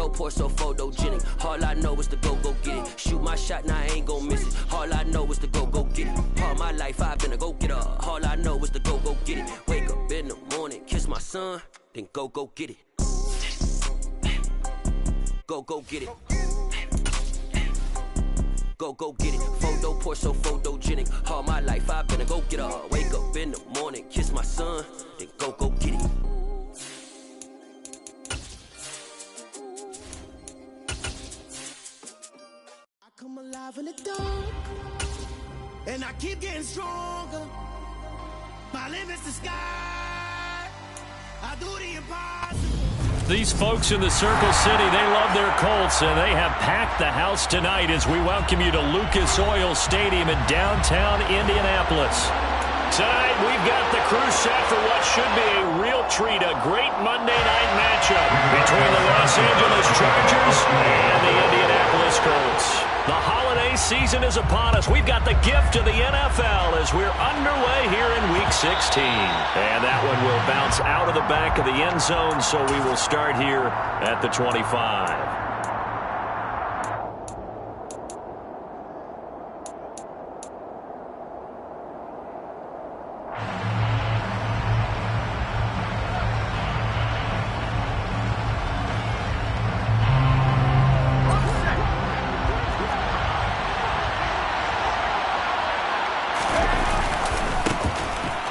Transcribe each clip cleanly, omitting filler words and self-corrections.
Photo poor, so photogenic. All I know is to go get it. Shoot my shot, now I ain't gon' miss it. All I know is to go get it. All my life I've been a go-getter. All I know is to go get it. Wake up in the morning, kiss my son, then go get it. Go get it. Go get it. Photo poor, so photogenic. All my life I've been a go-getter. Wake up in the morning, kiss my son, then go get it. I come alive in the dark, and I keep getting stronger. My limit's the sky. I do the impossible. These folks in the Circle City, they love their Colts, and they have packed the house tonight as we welcome you to Lucas Oil Stadium in downtown Indianapolis. Tonight, we've got the crew set for what should be a real treat, a great Monday night matchup between the Los Angeles Chargers and the Indianapolis Colts. The holiday season is upon us. We've got the gift of the NFL as we're underway here in Week 16. And that one will bounce out of the back of the end zone, so we will start here at the 25.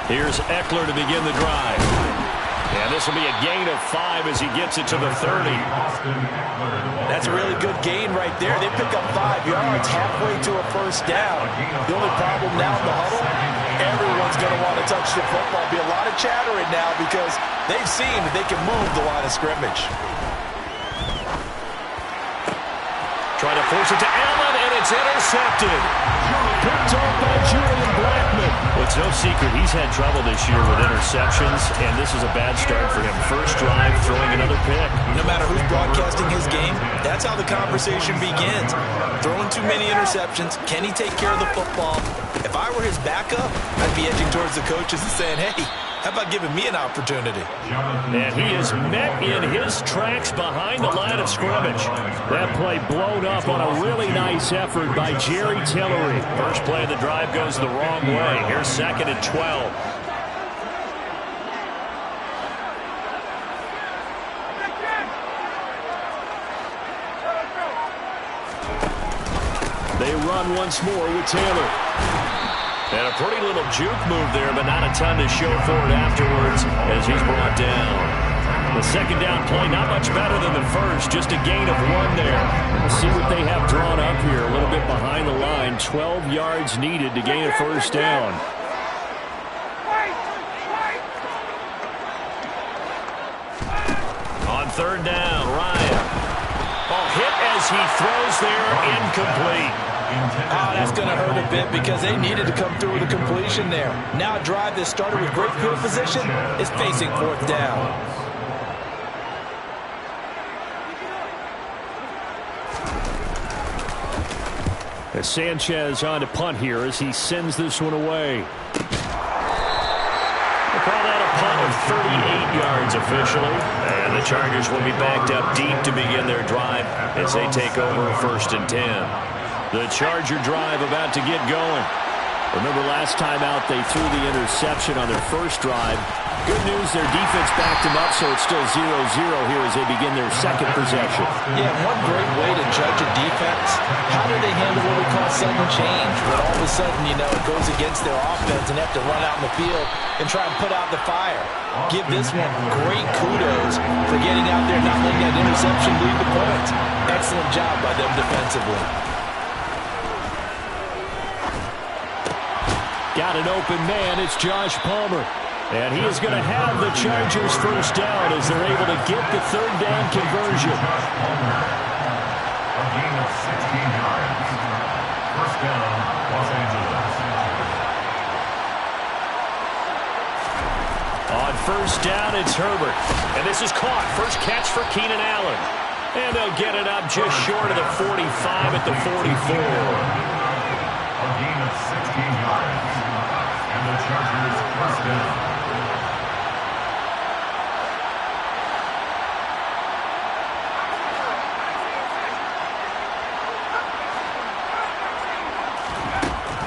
Here's Eckler to begin the drive. And this will be a gain of 5 as he gets it to the 30. That's a really good gain right there. They pick up 5 yards halfway to a first down. The only problem now in the huddle, everyone's going to want to touch the football. Be a lot of chattering now because they've seen that they can move the line of scrimmage. Try to force it to Allen, and it's intercepted. Picked off by Julian Blackman. Well, it's no secret he's had trouble this year with interceptions, and this is a bad start for him. First drive, throwing another pick. No matter who's broadcasting his game, that's how the conversation begins. Throwing too many interceptions, can he take care of the football? If I were his backup, I'd be edging towards the coaches and saying, hey, how about giving me an opportunity? And he is met in his tracks behind the line of scrimmage. That play blown up on a really nice effort by Jerry Tillery. First play of the drive goes the wrong way. Here's 2nd and 12. They run once more with Taylor. And a pretty little juke move there, but not a ton to show for it afterwards as he's brought down. The second down play, not much better than the first, just a gain of 1 there. We'll see what they have drawn up here, a little bit behind the line. 12 yards needed to gain a first down. On 3rd down, Ryan. Ball hit as he throws there, incomplete. Oh, that's going to hurt a bit because they needed to come through with a completion there. Now a drive that started with great field position is facing 4th down. As Sanchez on to punt here as he sends this one away. We'll call that a punt of 38 yards officially. And the Chargers will be backed up deep to begin their drive as they take over 1st and 10. The Charger drive about to get going. Remember last time out they threw the interception on their first drive. Good news, their defense backed them up, so it's still 0-0 here as they begin their second possession. Yeah, one great way to judge a defense. How do they handle what we call sudden change? When all of a sudden, you know, it goes against their offense and they have to run out in the field and try and put out the fire. Give this one great kudos for getting out there and not letting that interception lead the points. Excellent job by them defensively. Got an open man, it's Josh Palmer. And he is going to have the Chargers first down as they're able to get the 3rd down conversion. A gain of 16 yards. First down, Los Angeles. On 1st down, it's Herbert. And this is caught. First catch for Keenan Allen. And they'll get it up just short of the 45 at the 44. A gain of 16 yards. And the Chargers first down.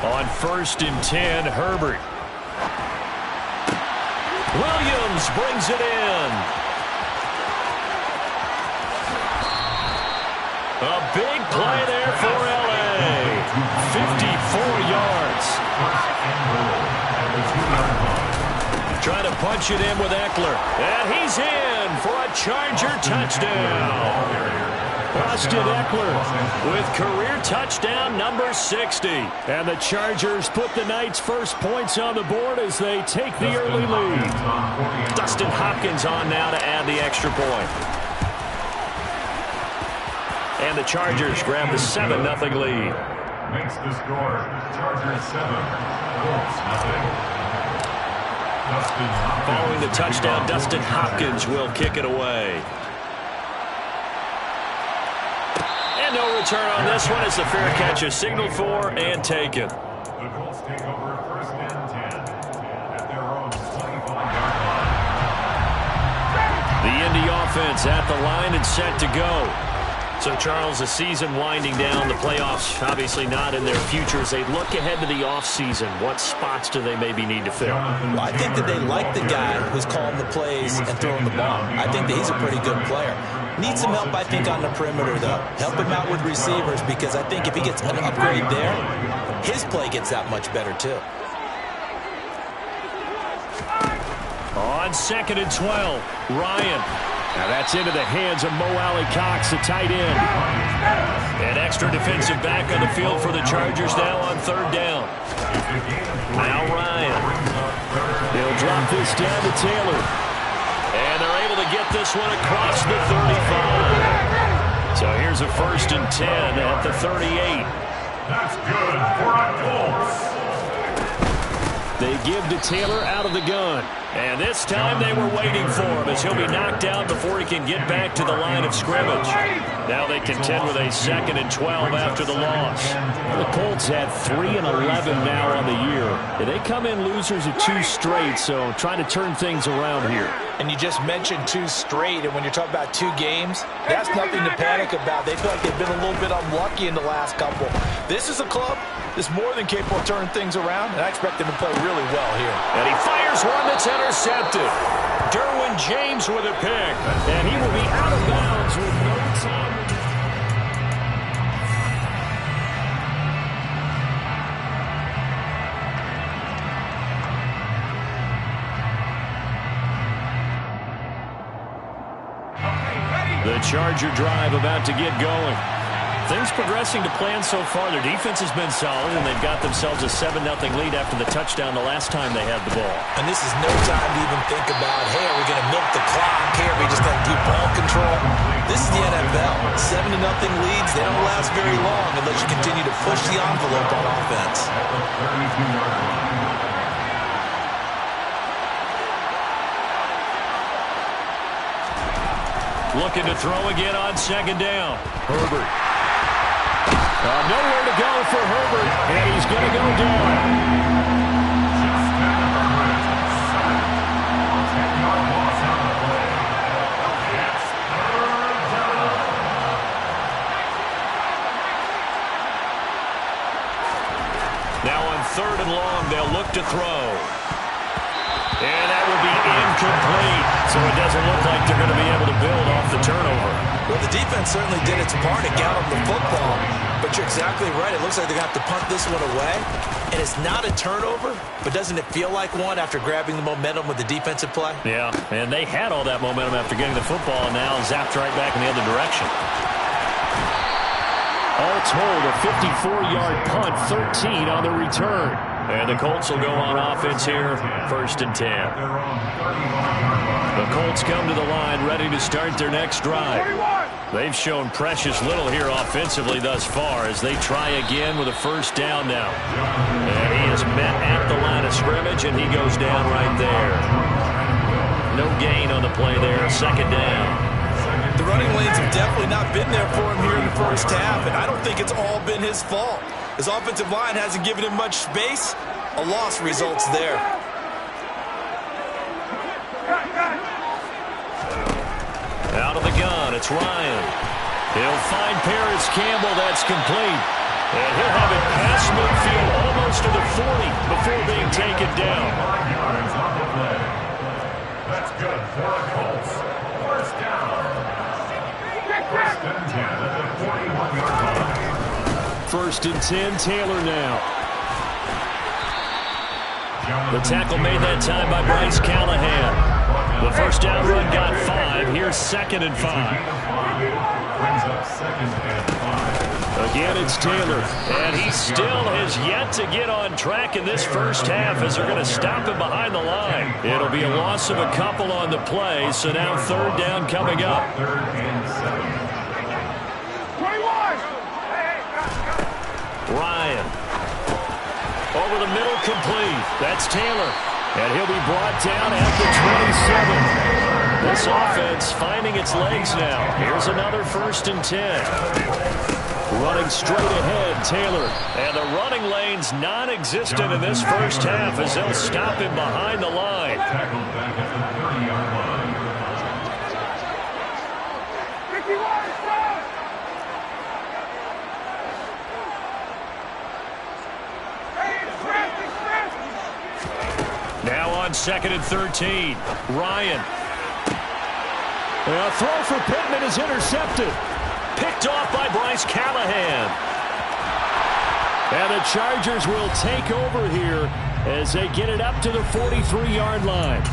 On 1st and 10, Herbert. Williams brings it in. A big play there for L.A. 54 yards. Trying to punch it in with Eckler. And he's in for a Charger touchdown. Austin Eckler with career touchdown number 60. And the Chargers put the Knights' first points on the board as they take the early lead. Dustin Hopkins on now to add the extra point. And the Chargers grab the 7-0 lead. Makes the score Chargers 7, Colts 0. Following the touchdown, Dustin Hopkins will kick it away. And no return on this one as the fair catch is signaled for and taken. The Colts take over 1st and 10 at their own 25-yard line. The Indy offense at the line and set to go. So, Charles, the season winding down, the playoffs obviously not in their future. As they look ahead to the offseason, what spots do they maybe need to fill? Well, I think that they like the guy who's calling the plays and throwing the ball. I think that he's a pretty good player. Needs some help, I think, on the perimeter, though. Help him out with receivers, because I think if he gets an upgrade there, his play gets that much better, too. On 2nd and 12, Ryan. Now that's into the hands of Mo Alley-Cox, the tight end. An extra defensive back on the field for the Chargers now on 3rd down. Now Ryan. He'll drop this down to Taylor. And they're able to get this one across the 35. So here's a 1st and 10 at the 38. That's good for a Colts. They give to Taylor out of the gun. And this time they were waiting for him as he'll be knocked down before he can get back to the line of scrimmage. Now they contend with a 2nd and 12 after the loss. The Colts had 3 and 11 now on the year. And they come in losers of 2 straight, so trying to turn things around here. And you just mentioned 2 straight, and when you're talking about 2 games, that's nothing to panic about. They feel like they've been a little bit unlucky in the last couple. This is a club that's more than capable of turning things around, and I expect them to play really well here. And he fires one that's intercepted. Derwin James with a pick. And he will be out of bounds with no time. The Charger drive about to get going. Things progressing to plan so far. Their defense has been solid, and they've got themselves a 7-0 lead after the touchdown the last time they had the ball. And this is no time to even think about, hey, are we going to milk the clock? Hey, are we just going to do ball control? This is the NFL. 7-0 leads, they don't last very long unless you continue to push the envelope on offense. Looking to throw again on 2nd down. Herbert. Nowhere to go for Herbert, and he's going to go down. Now on 3rd and long, they'll look to throw. And that will be incomplete. So it doesn't look like they're going to be able to build off the turnover. Well, the defense certainly did its part to gallop the football. But you're exactly right. It looks like they're going to have to punt this one away. And it's not a turnover, but doesn't it feel like one after grabbing the momentum with the defensive play? Yeah, and they had all that momentum after getting the football, and now zapped right back in the other direction. All told, a 54-yard punt, 13 on the return. And the Colts will go on offense here, 1st and 10. The Colts come to the line ready to start their next drive. They've shown precious little here offensively thus far as they try again with a 1st down now. And he is met at the line of scrimmage, and he goes down right there. No gain on the play there, 2nd down. The running lanes have definitely not been there for him here in the first half, and I don't think it's all been his fault. His offensive line hasn't given him much space. A loss results there. Out of the gun, it's Ryan. He'll find Paris Campbell. That's complete. And he'll have it past midfield, almost taken down. 5 yards on the play. That's good for the Colts. First down. First and 10 at the 41-yard line. First and 10, Taylor now. The tackle made that time by Bryce Callahan. The first down run got 5. Here's 2nd and 5. Brings up 2nd and 5. Again, it's Taylor. And he still has yet to get on track in this first half as they're going to stop him behind the line. It'll be a loss of a couple on the play, so now 3rd down coming up. 3rd and 7. Ryan. Over the middle, complete. That's Taylor. And he'll be brought down at the 27. This offense finding its legs now. Here's another 1st and 10. Running straight ahead, Taylor. And the running lane's non-existent in this first half as they'll stop him behind the line. Tackled back at the 30-yard line. Now on 2nd and 13. Ryan. A throw for Pittman is intercepted. Picked off by Bryce Callahan. And the Chargers will take over here as they get it up to the 43-yard line.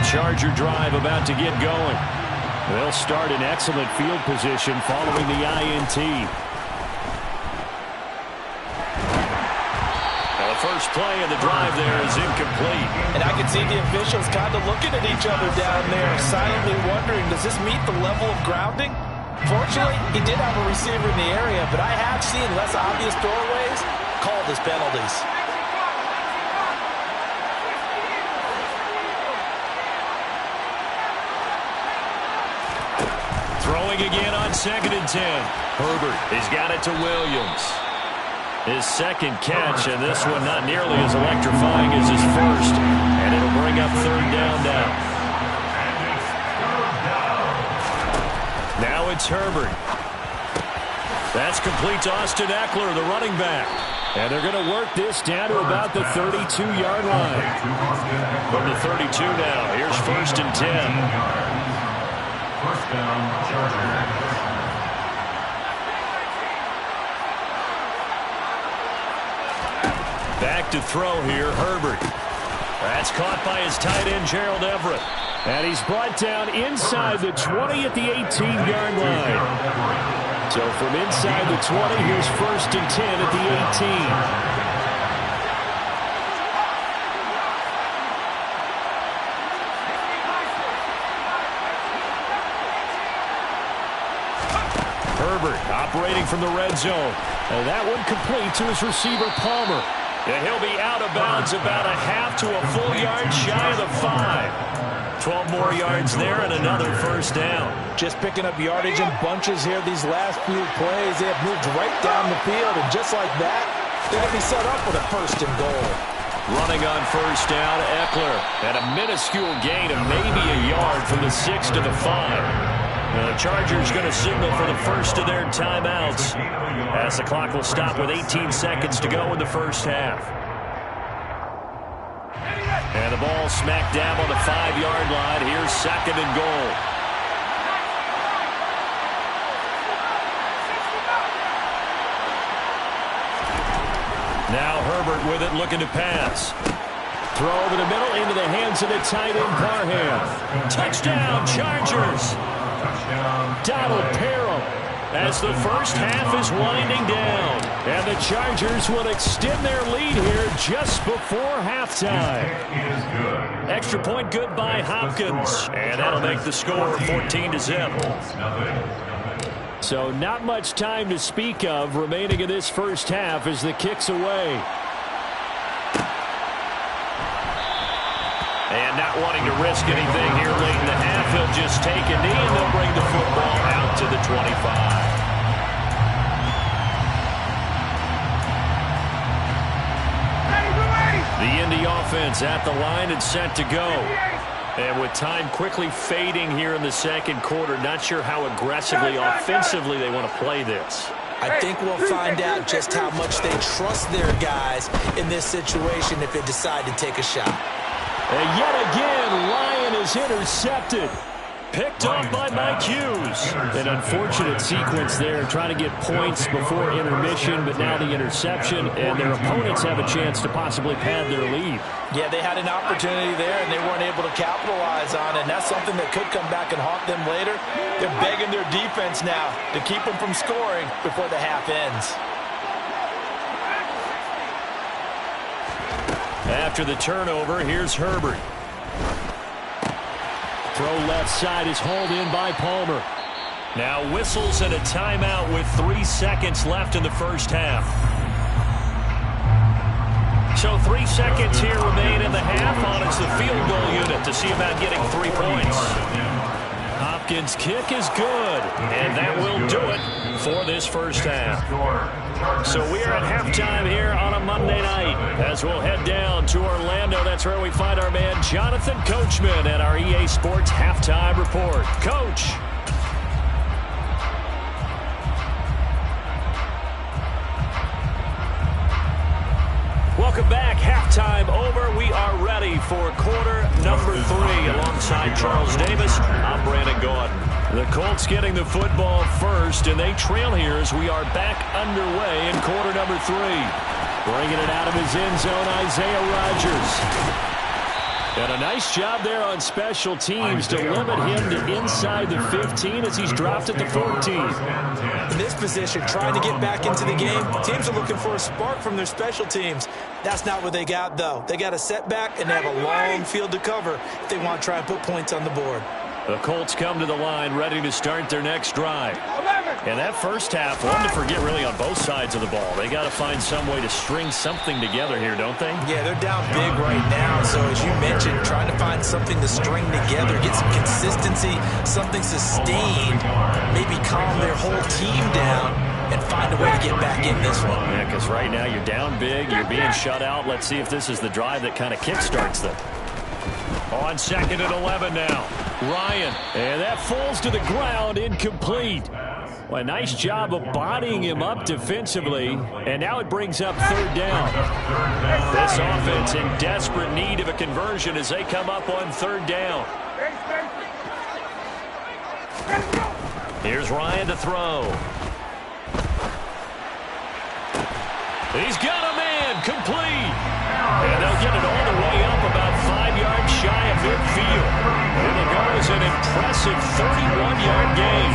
Charger drive about to get going. They'll start in excellent field position following the INT. Now the first play of the drive there is incomplete. And I can see the officials kind of looking at each other down there, silently wondering, does this meet the level of grounding? Fortunately, he did have a receiver in the area, but I have seen less obvious throwaways called as penalties. Throwing again on 2nd and 10. Herbert has got it to Williams. His 2nd catch, and this one not nearly as electrifying as his first. And it'll bring up 3rd down now. Now it's Herbert. That's complete to Austin Eckler, the running back. And they're going to work this down to about the 32-yard line. From the 32 now, here's 1st and 10. First down, Chargers. Back to throw here, Herbert. That's caught by his tight end, Gerald Everett. And he's brought down inside the 20 at the 18-yard line. So from inside the 20, here's 1st and 10 at the 18. Herbert operating from the red zone. And that one complete to his receiver, Palmer. And he'll be out of bounds about a half to a full yard shy of the 5. 12 more yards there and another 1st down. Just picking up yardage in bunches here these last few plays. They have moved right down the field, and just like that, they're going to be set up with a 1st and goal. Running on 1st down, Eckler. And a minuscule gain of maybe a yard from the 6 to the 5. The Chargers going to signal for the first of their timeouts as the clock will stop with 18 seconds to go in the first half. And the ball smack dab on the 5-yard line. Here's 2nd and goal. Now Herbert with it, looking to pass. Throw over the middle into the hands of the tight end, Parham. Touchdown, Chargers. Donald Parham as the first half is winding down. And the Chargers will extend their lead here just before halftime. Extra point good by Hopkins. And that'll make the score 14-0. So not much time to speak of remaining in this first half as the kick's away. And not wanting to risk anything here late in the half, he'll just take a knee and they'll bring the football out to the 25. The Indy offense at the line and set to go. And with time quickly fading here in the second quarter, not sure how aggressively, offensively they want to play this. I think we'll find out just how much they trust their guys in this situation if they decide to take a shot. And yet again, Lyon is intercepted. Picked off by Mike Hughes. An unfortunate sequence there, trying to get points before intermission, but now the interception, and their opponents have a chance to possibly pad their lead. Yeah, they had an opportunity there, and they weren't able to capitalize on it, and that's something that could come back and haunt them later. They're begging their defense now to keep them from scoring before the half ends. After the turnover, here's Herbert. Throw left side is hauled in by Palmer. Now whistles and a timeout with 3 seconds left in the first half. So 3 seconds here remain in the half. On it's the field goal unit to see about getting 3 points. Hopkins' kick is good, and that will do it for this first half. So we are at halftime here on a Monday night as we'll head down to Orlando. That's where we find our man Jonathan Coachman at our EA Sports Halftime Report. Coach. Welcome back. Halftime over. We are ready for quarter number 3. Alongside Charles Davis, I'm Brandon Gaudin. The Colts getting the football first, and they trail here as we are back underway in quarter number 3. Bringing it out of his end zone, Isaiah Rodgers. And a nice job there on special teams to limit him to inside the 15 as he's dropped at the 14. In this position, trying to get back into the game, teams are looking for a spark from their special teams. That's not what they got, though. They got a setback, and they have a long field to cover if they want to try and put points on the board. The Colts come to the line ready to start their next drive. And that first half, one to forget really on both sides of the ball. They got to find some way to string something together here, don't they? Yeah, they're down big right now. So as you mentioned, trying to find something to string together, get some consistency, something sustained, maybe calm their whole team down and find a way to get back in this one. Yeah, because right now you're down big, you're being shut out. Let's see if this is the drive that kind of kickstarts them. On 2nd and 11 now. Ryan, and that falls to the ground, incomplete. Well, a nice job of bodying him up defensively, and now it brings up 3rd down. This offense in desperate need of a conversion as they come up on 3rd down. Here's Ryan to throw. He's got a man, complete. And they'll get it all the way up about 5 yards shy of midfield. And it goes an impressive 31-yard gain.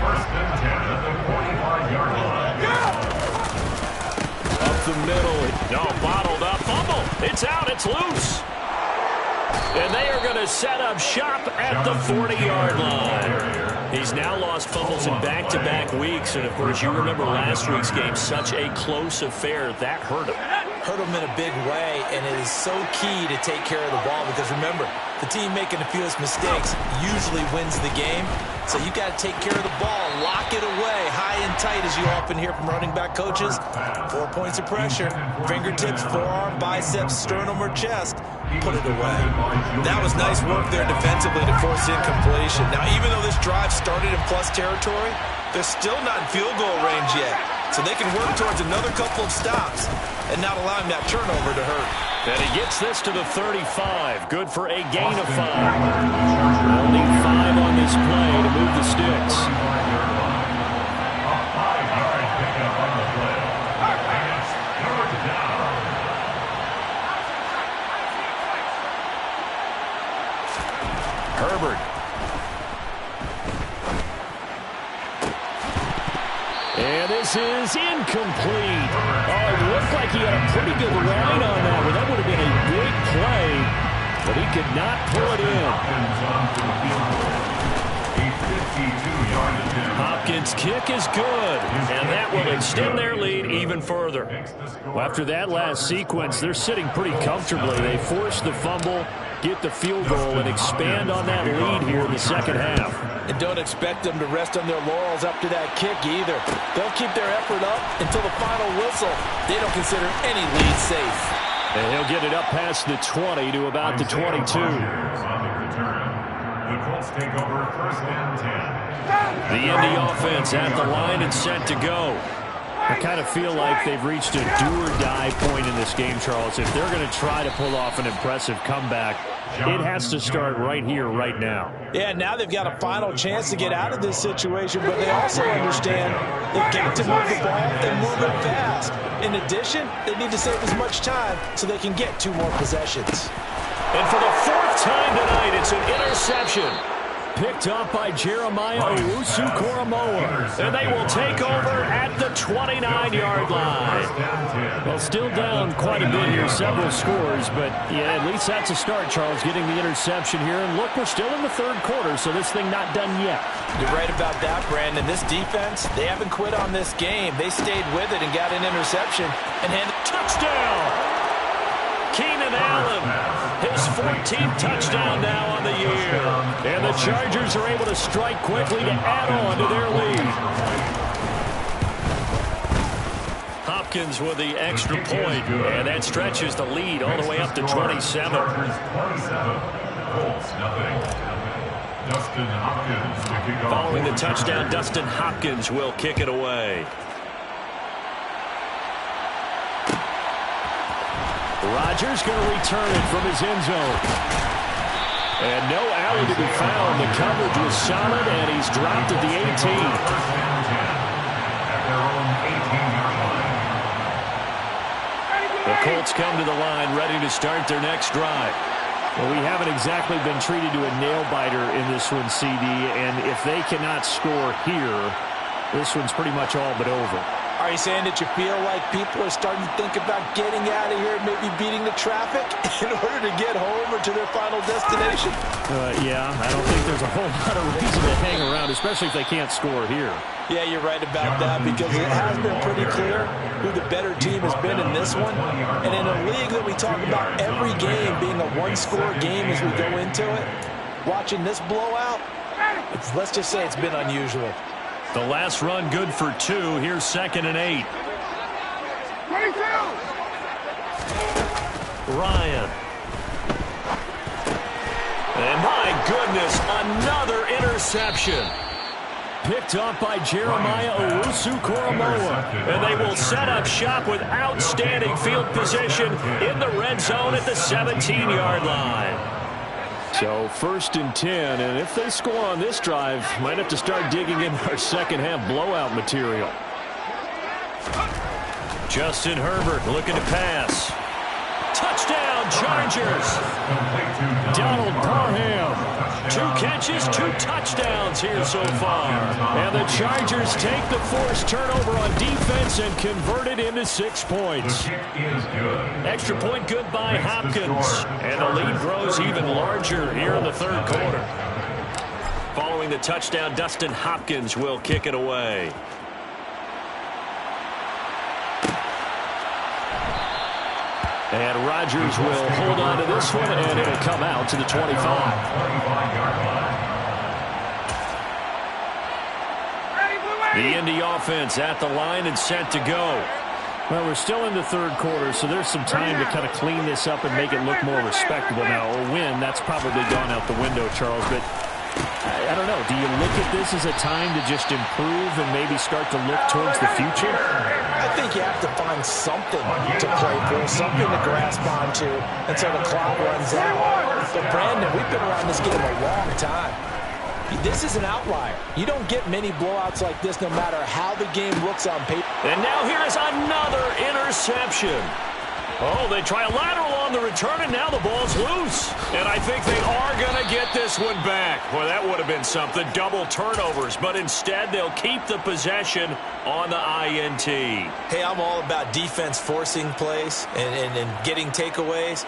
First and 10 at the 45-yard line. Up the middle. No, bottled up. Fumble. It's out. It's loose. And they are going to set up shop at the 40-yard line. He's now lost fumbles in back-to-back weeks, and, of course, you remember last week's game, such a close affair. That hurt him. Hurt him in a big way, and it is so key to take care of the ball because, remember, the team making the fewest mistakes usually wins the game. So you got to take care of the ball, lock it away, high and tight, as you often hear from running back coaches. 4 points of pressure, fingertips, forearm, biceps, sternum, or chest. Put it away. That was nice work there defensively to force incompletion. Now, even though this drive started in plus territory, they're still not in field goal range yet. So they can work towards another couple of stops and not allowing that turnover to hurt. And he gets this to the 35. Good for a gain of 5. Only 5 on this play to move the sticks. Herbert. And this is incomplete. Oh, it looked like he had a pretty good line on that one. That would have been a big play, but he could not pull it in. Hopkins' kick is good, and that will extend their lead even further. Well, after that last sequence, they're sitting pretty comfortably. They force the fumble, get the field goal, and expand on that lead here in the second half. And don't expect them to rest on their laurels after that kick either. They'll keep their effort up until the final whistle. They don't consider any lead safe. And he'll get it up past the 20 to about the 22. On the return, the Colts take over 1st and 10. The Indy offense at the line and set to go. I kind of feel like they've reached a do-or-die point in this game, Charles. If they're going to try to pull off an impressive comeback, it has to start right here, right now. Yeah, now they've got a final chance to get out of this situation, but they also understand they've got to move the ball and move it fast. In addition, they need to save as much time so they can get 2 more possessions. And for the 4th time tonight, it's an interception. Picked up by Jeremiah Owusu-Koramoah. And they will take over at the 29-yard line. Well, still down quite a bit here, several scores. But, yeah, at least that's a start, Charles, getting the interception here. And, look, we're still in the 3rd quarter, so this thing not done yet. You're right about that, Brandon. This defense, they haven't quit on this game. They stayed with it and got an interception. And Touchdown! Keenan Allen, his 14th touchdown now on the year. And the Chargers are able to strike quickly to add on to their lead. Hopkins with the extra point, and that stretches the lead all the way up to 27. Following the touchdown, Dustin Hopkins will kick it away. Rodgers going to return it from his end zone. And no alley to be found. The coverage was solid, and he's dropped at the 18. The Colts come to the line, ready to start their next drive. Well, we haven't exactly been treated to a nail-biter in this one, CD, and if they cannot score here, this one's pretty much all but over. Are you saying that you feel like people are starting to think about getting out of here, maybe beating the traffic in order to get home or to their final destination? Yeah, I don't think there's a whole lot of reason to hang around, especially if they can't score here. Yeah, you're right about that, because it has been pretty clear who the better team has been in this one. And in a league that we talk about every game being a one-score game as we go into it, watching this blowout, let's just say it's been unusual. The last run good for 2. Here's 2nd and 8. Ryan. And my goodness, another interception. Picked up by Jeremiah Owusu-Koramoah. And they will set up shop with outstanding field position in the red zone at the 17-yard line. So 1st and 10, and if they score on this drive, might have to start digging in our second-half blowout material. Justin Herbert looking to pass. Touchdown, Chargers! Donald Parham. 2 catches, 2 touchdowns here so far. And the Chargers take the forced turnover on defense and convert it into 6 points. Extra point good by Hopkins. And the lead grows even larger here in the 3rd quarter. Following the touchdown, Dustin Hopkins will kick it away. And Rodgers will hold on to this one, and it'll come out to the 25. The Indy offense at the line and set to go. Well, we're still in the 3rd quarter, so there's some time to kind of clean this up and make it look more respectable now. Or win, that's probably gone out the window, Charles. But I don't know. Do you look at this as a time to just improve and maybe start to look towards the future? I think you have to find something to play for, something to grasp onto until the clock runs out. But, Brandon, we've been around this game a long time. This is an outlier. You don't get many blowouts like this no matter how the game looks on paper. And now here is another interception. Oh, they try a lateral on the return, and now the ball's loose. And I think they are going to get this one back. Well, that would have been something, double turnovers. But instead, they'll keep the possession on the INT. Hey, I'm all about defense forcing plays and getting takeaways.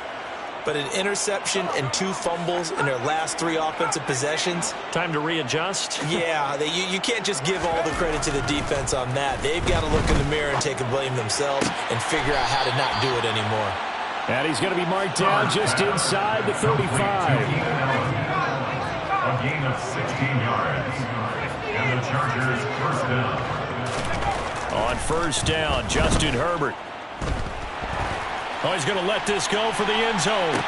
But an interception and 2 fumbles in their last 3 offensive possessions. Time to readjust? Yeah, you can't just give all the credit to the defense on that. They've got to look in the mirror and take the blame themselves and figure out how to not do it anymore. And he's going to be marked down just inside the 35. A gain of 16 yards. And the Chargers 1st down. On 1st down, Justin Herbert. Oh, he's going to let this go for the end zone.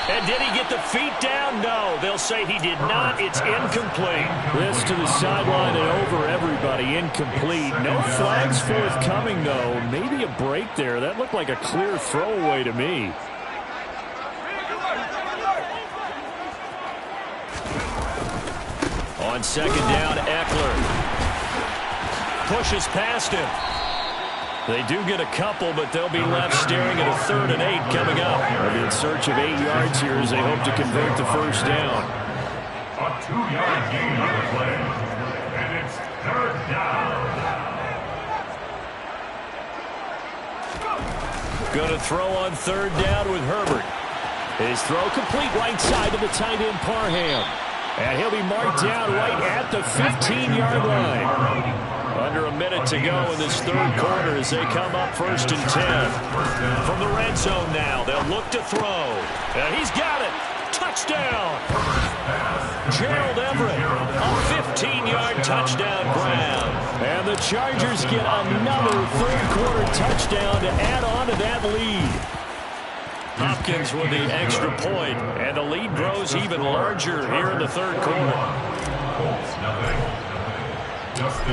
And did he get the feet down? No, they'll say he did not. It's incomplete. This to the sideline and over everybody. Incomplete. No flags forthcoming, though. Maybe a break there. That looked like a clear throwaway to me. On second down, Eckler pushes past him. They do get a couple, but they'll be left staring at a 3rd and 8 coming up. They'll be in search of 8 yards here as they hope to convert the first down. A 2-yard gain on the play, and it's 3rd down. Going to throw on 3rd down with Herbert. His throw complete right side to the tight end Parham. And he'll be marked down right at the 15-yard line. Under a minute to go in this 3rd quarter as they come up 1st and 10. From the red zone now, they'll look to throw. And he's got it. Touchdown. Gerald Everett, a 15-yard touchdown grab. And the Chargers get another 3rd quarter touchdown to add on to that lead. Hopkins with the extra point, and the lead grows even larger here in the 3rd quarter.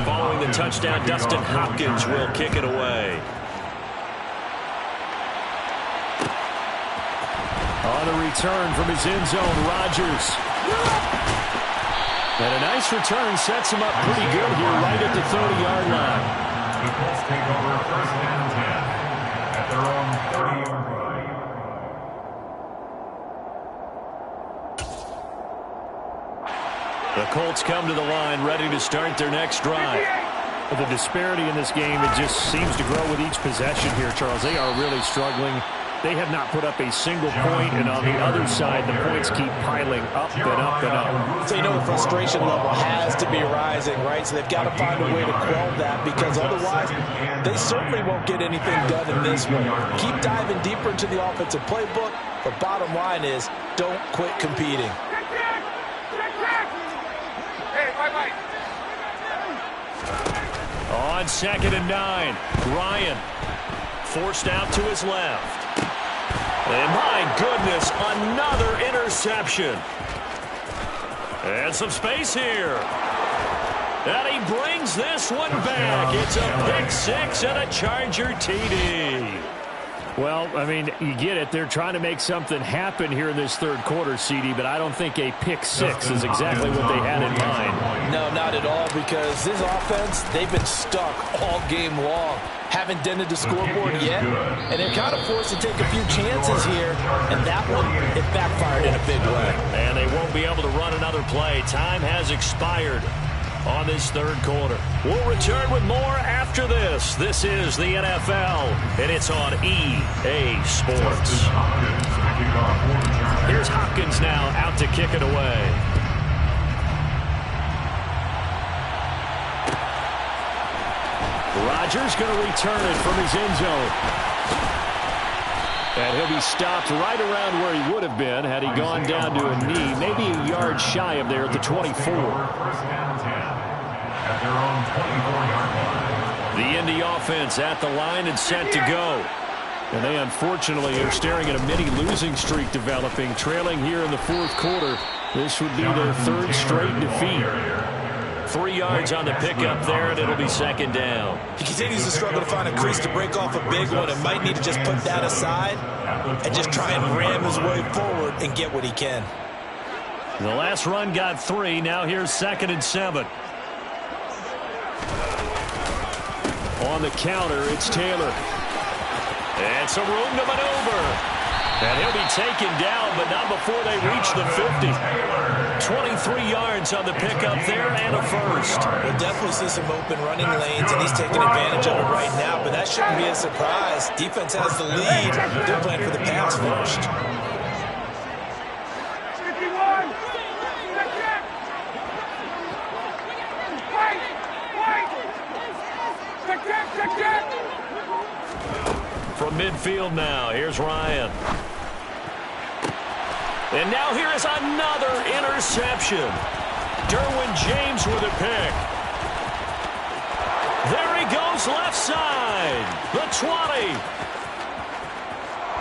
Following the touchdown, Dustin Hopkins will kick it away. On the return from his end zone, Rodgers. And a nice return sets him up pretty good here right at the 30-yard line. The Colts take over 1st and 10 at their own 30-yard line. The Colts come to the line ready to start their next drive. The disparity in this game, it just seems to grow with each possession here, Charles. They are really struggling. They have not put up a single point, and on the other side, the points keep piling up and up and up. So you know the frustration level has to be rising, right? So they've got to find a way to quell that, because otherwise they certainly won't get anything done in this one. Keep diving deeper into the offensive playbook, but bottom line is don't quit competing. On 2nd and 9, Ryan forced out to his left. And my goodness, another interception. And some space here. And he brings this one back. It's a pick 6 and a Charger TD. Well, I mean, you get it. They're trying to make something happen here in this 3rd quarter, CD, but I don't think a pick 6 is exactly what they had in mind. No, not at all, because this offense, they've been stuck all game long. Haven't dented the scoreboard yet, and they're kind of forced to take a few chances here, and that one, it backfired in a big way. And they won't be able to run another play. Time has expired on this 3rd quarter. We'll return with more after this. This is the NFL, and it's on EA Sports. Here's Hopkins now out to kick it away. Rodgers going to return it from his end zone. And he'll be stopped right around where he would have been had he gone down to a knee, maybe a yard shy of there at the 24. 1st and 10 at their own 24-yard line. The Indy offense at the line and set to go. And they unfortunately are staring at a mini losing streak developing, trailing here in the 4th quarter. This would be their 3rd straight defeat. 3 yards on the pickup there, and it'll be 2nd down. He continues to struggle to find a crease to break off a big one, and might need to just put that aside and just try and ram his way forward and get what he can. The last run got 3. Now here's 2nd and 7. On the counter, it's Taylor. And some room to maneuver. And he'll be taken down, but not before they reach the 50. 23 yards on the pickup there and a first. We'll definitely see some open running lanes, and he's taking advantage of it right now, but that shouldn't be a surprise. Defense has the lead. They're playing for the pass first. From midfield now, here's Ryan. And now here is another interception. Derwin James with a pick. There he goes left side. The 20.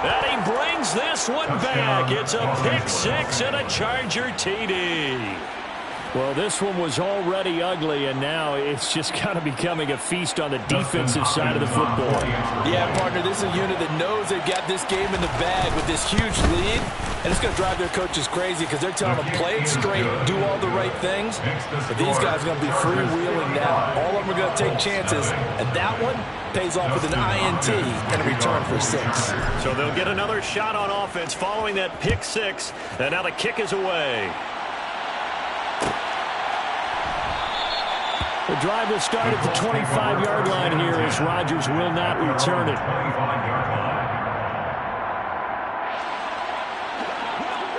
And he brings this one back. It's a pick six and a Charger TD. Well, this one was already ugly, and now it's just kind of becoming a feast on the defensive side of the football. Yeah, partner, this is a unit that knows they've got this game in the bag with this huge lead, and it's going to drive their coaches crazy because they're telling them play it straight, do all the right things, but these guys are going to be freewheeling now. All of them are going to take chances, and that one pays off with an INT and a return for 6. So they'll get another shot on offense following that pick six, and now the kick is away. The drive will start at the 25-yard line here as Rodgers will not return it.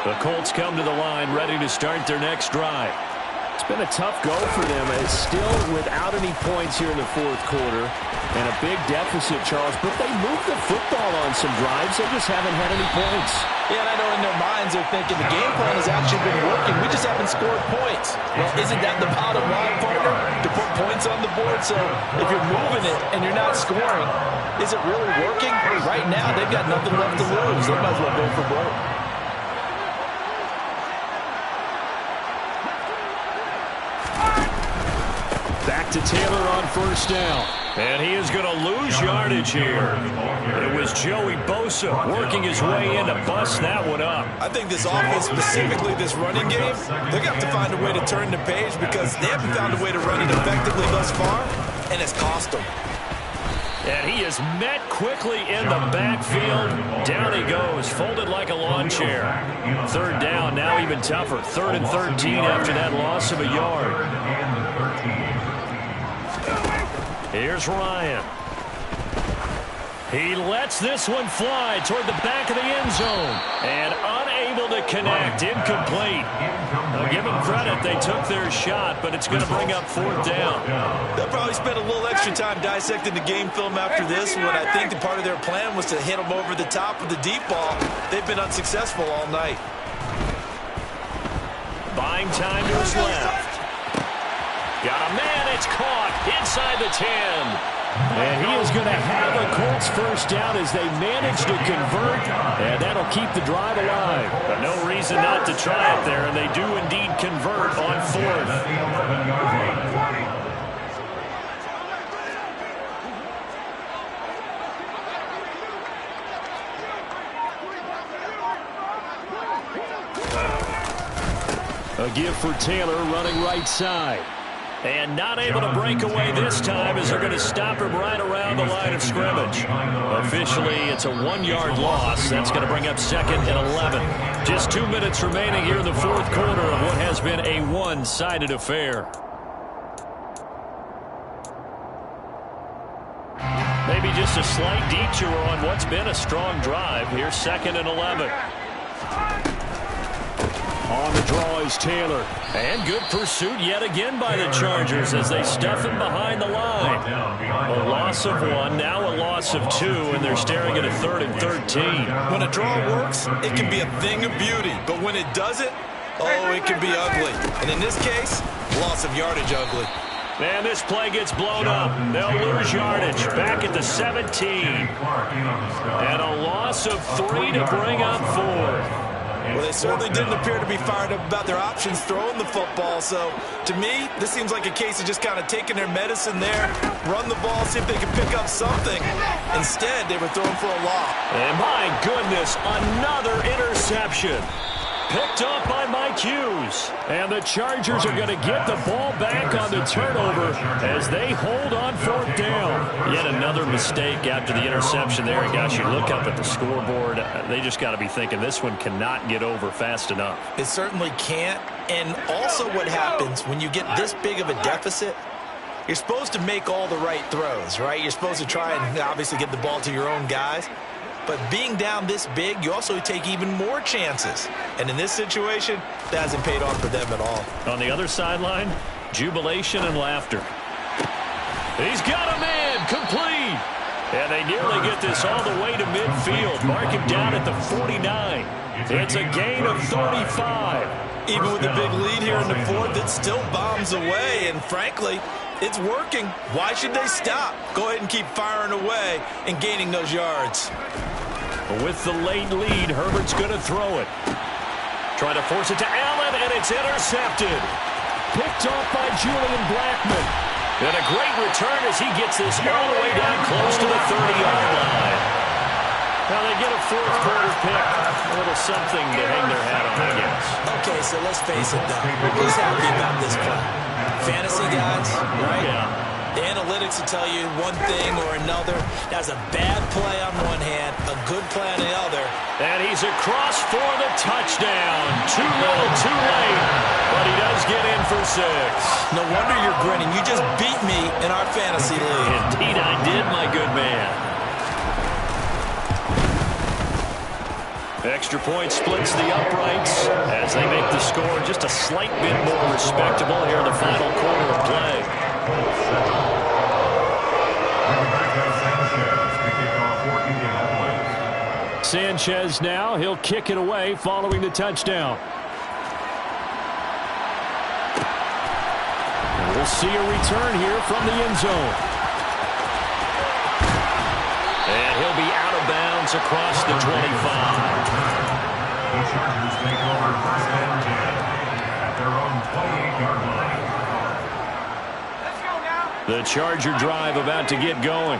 The Colts come to the line ready to start their next drive. It's been a tough go for them. It's still without any points here in the fourth quarter and a big deficit, Charles, but they moved the football on some drives. They just haven't had any points. Yeah, and I know in their minds they're thinking the game plan has actually been working. We just haven't scored points. Well, isn't that the bottom line, partner? To put points on the board? So if you're moving it and you're not scoring, is it really working? Right now, they've got nothing left to lose. They might as well go for broke. Back to Taylor on first down. And he is going to lose yardage here. It was Joey Bosa working his way in to bust that one up. I think this offense, specifically this running game, they're going to have to find a way to turn the page because they haven't found a way to run it effectively thus far, and it's cost them. And he is met quickly in the backfield. Down he goes, folded like a lawn chair. Third down, now even tougher. 3rd and 13 after that loss of a yard. Here's Ryan. He lets this one fly toward the back of the end zone. And unable to connect, incomplete. Now give them credit, they took their shot, but it's going to bring up 4th down. They'll probably spend a little extra time dissecting the game film after this one. I think the part of their plan was to hit them over the top of the deep ball. They've been unsuccessful all night. Buying time to his left. Got a man, it's caught inside the 10. And he is going to have a Colts first down as they manage to convert, and that'll keep the drive alive. But no reason not to try it there, and they do indeed convert on 4th. A give for Taylor running right side. And not able to break away this time as they're going to stop him right around the line of scrimmage. Officially, it's a 1-yard loss. That's going to bring up 2nd and 11. Just 2 minutes remaining here in the fourth quarter of what has been a one-sided affair. Maybe just a slight detour on what's been a strong drive. Here's 2nd and 11. On the draw is Taylor. And good pursuit yet again by the Chargers as they stuff him behind the line. A loss of 1, now a loss of 2, and they're staring at a 3rd and 13. When a draw works, it can be a thing of beauty. But when it doesn't, oh, it can be ugly. And in this case, loss of yardage ugly. And this play gets blown up. They'll lose yardage back at the 17. And a loss of 3 to bring up 4. Well, they certainly didn't appear to be fired up about their options throwing the football. So, to me, this seems like a case of just kind of taking their medicine there, run the ball, see if they can pick up something. Instead, they were throwing for a loss. And my goodness, another interception. Picked off by Mike Hughes. And the Chargers are going to get the ball back on the turnover as they hold on 4th down. Yet another mistake after the interception there. And gosh, you look up at the scoreboard, they just got to be thinking this one cannot get over fast enough. It certainly can't. And also what happens when you get this big of a deficit, you're supposed to make all the right throws, right? You're supposed to try and obviously get the ball to your own guys. But being down this big, you also take even more chances. And in this situation, that hasn't paid off for them at all. On the other sideline, jubilation and laughter. He's got a man, complete. And they nearly get this all the way to midfield. Mark him down at the 49. It's a gain of 35. Even with the big lead here in the 4th, it still bombs away. And frankly, it's working. Why should they stop? Go ahead and keep firing away and gaining those yards. With the late lead, Herbert's going to throw it. Trying to force it to Allen, and it's intercepted. Picked off by Julian Blackmon. And a great return as he gets this all the way down close to the 30-yard line. Now they get a fourth quarter pick. A little something to hang their hat on, I guess. Okay, so let's face it now. Who's happy about this play? Fantasy guys, right? Yeah. The analytics will tell you one thing or another. That's a bad play on one hand, a good play on the other. And he's across for the touchdown. Too little, too late. But he does get in for 6. No wonder you're grinning. You just beat me in our fantasy league. Indeed I did, my good man. Extra point splits the uprights as they make the score just a slight bit more respectable here in the final quarter of play. Sanchez now, he'll kick it away following the touchdown. And we'll see a return here from the end zone. And he'll be out of bounds across the 25. The Chargers take over 1st and 10 at their own 28-yard line. The Charger drive about to get going.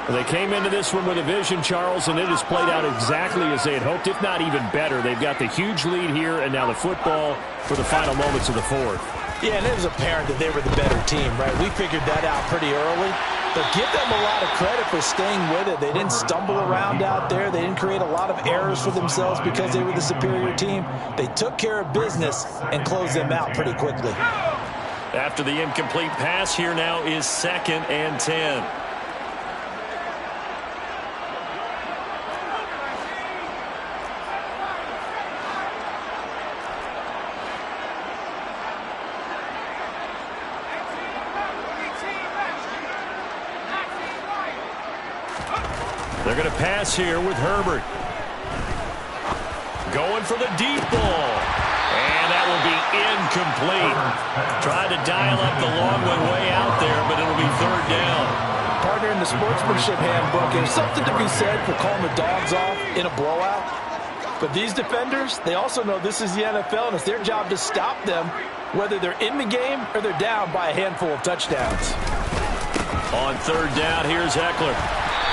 They came into this one with a vision, Charles, and it has played out exactly as they had hoped, if not even better. They've got the huge lead here, and now the football for the final moments of the fourth. Yeah, and it was apparent that they were the better team, right? We figured that out pretty early. But give them a lot of credit for staying with it. They didn't stumble around out there. They didn't create a lot of errors for themselves because they were the superior team. They took care of business and closed them out pretty quickly. After the incomplete pass, here now is 2nd and 10. They're going to pass here with Herbert. Going for the deep ball. And that will be incomplete. Tried to dial up the long one way out there, but it'll be 3rd down. Partner, in the sportsmanship handbook, there's something to be said for calling the dogs off in a blowout. But these defenders, they also know this is the NFL, and it's their job to stop them, whether they're in the game or they're down by a handful of touchdowns. On 3rd down, here's Eckler.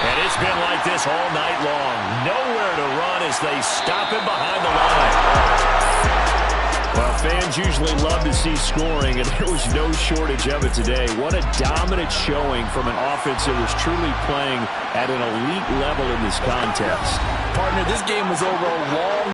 And it's been like this all night long. Nowhere to run as they stop him behind the line. Well, fans usually love to see scoring, and there was no shortage of it today. What a dominant showing from an offense that was truly playing at an elite level in this contest. Partner, this game was over a long